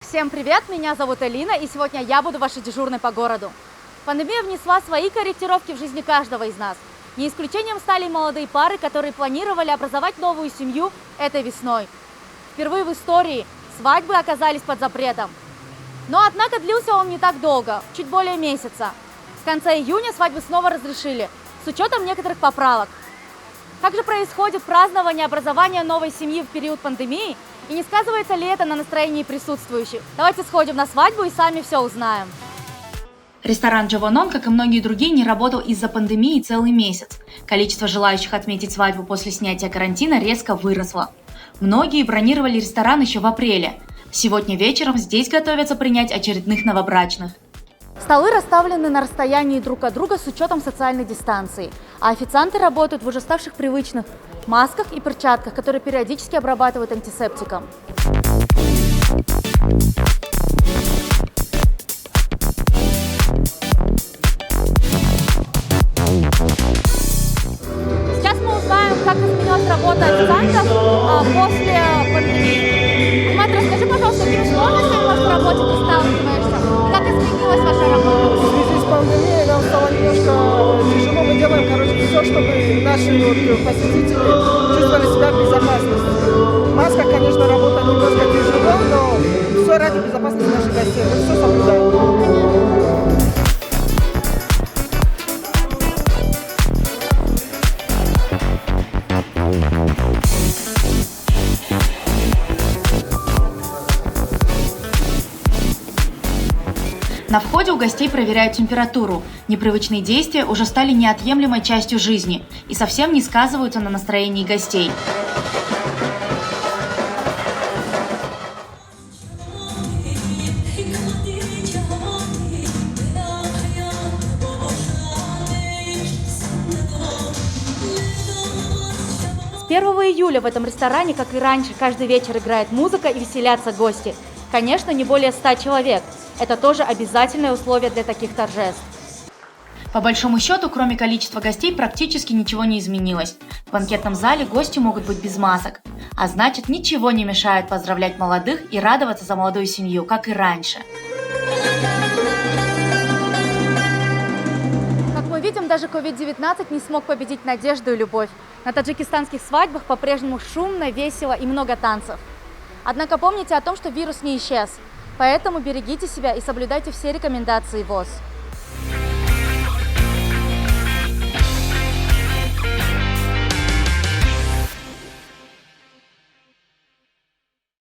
Всем привет, меня зовут Алина, и сегодня я буду вашей дежурной по городу. Пандемия внесла свои корректировки в жизни каждого из нас. Не исключением стали и молодые пары, которые планировали образовать новую семью этой весной. Впервые в истории свадьбы оказались под запретом. Но однако длился он не так долго, чуть более месяца. В конце июня свадьбы снова разрешили, с учетом некоторых поправок. Как же происходит празднование образования новой семьи в период пандемии? И не сказывается ли это на настроении присутствующих? Давайте сходим на свадьбу и сами все узнаем. Ресторан Джованон, как и многие другие, не работал из-за пандемии целый месяц. Количество желающих отметить свадьбу после снятия карантина резко выросло. Многие бронировали ресторан еще в апреле. Сегодня вечером здесь готовятся принять очередных новобрачных. Столы расставлены на расстоянии друг от друга с учетом социальной дистанции, а официанты работают в уже ставших привычных масках и перчатках, которые периодически обрабатывают антисептиком. Сейчас мы узнаем, как изменилась работа официантов после пандемии. Мать, расскажи, пожалуйста, какими сложностями в вашей работе ты сталкиваешься? Как изменилась ваша работа? В связи с пандемией нам стало немножко тяжело. Мы делаем, все, чтобы наши посетители чувствовали себя в безопасности. Маска, конечно, работа немножко тяжело, но все ради безопасности наших гостей. Мы все соблюдаем. На входе у гостей проверяют температуру. Непривычные действия уже стали неотъемлемой частью жизни и совсем не сказываются на настроении гостей. С 1 июля в этом ресторане, как и раньше, каждый вечер играет музыка и веселятся гости. Конечно, не более 100 человек. Это тоже обязательное условие для таких торжеств. По большому счету, кроме количества гостей, практически ничего не изменилось. В банкетном зале гости могут быть без масок, а значит, ничего не мешает поздравлять молодых и радоваться за молодую семью, как и раньше. Как мы видим, даже COVID-19 не смог победить надежду и любовь. На таджикистанских свадьбах по-прежнему шумно, весело и много танцев. Однако помните о том, что вирус не исчез. Поэтому берегите себя и соблюдайте все рекомендации ВОЗ.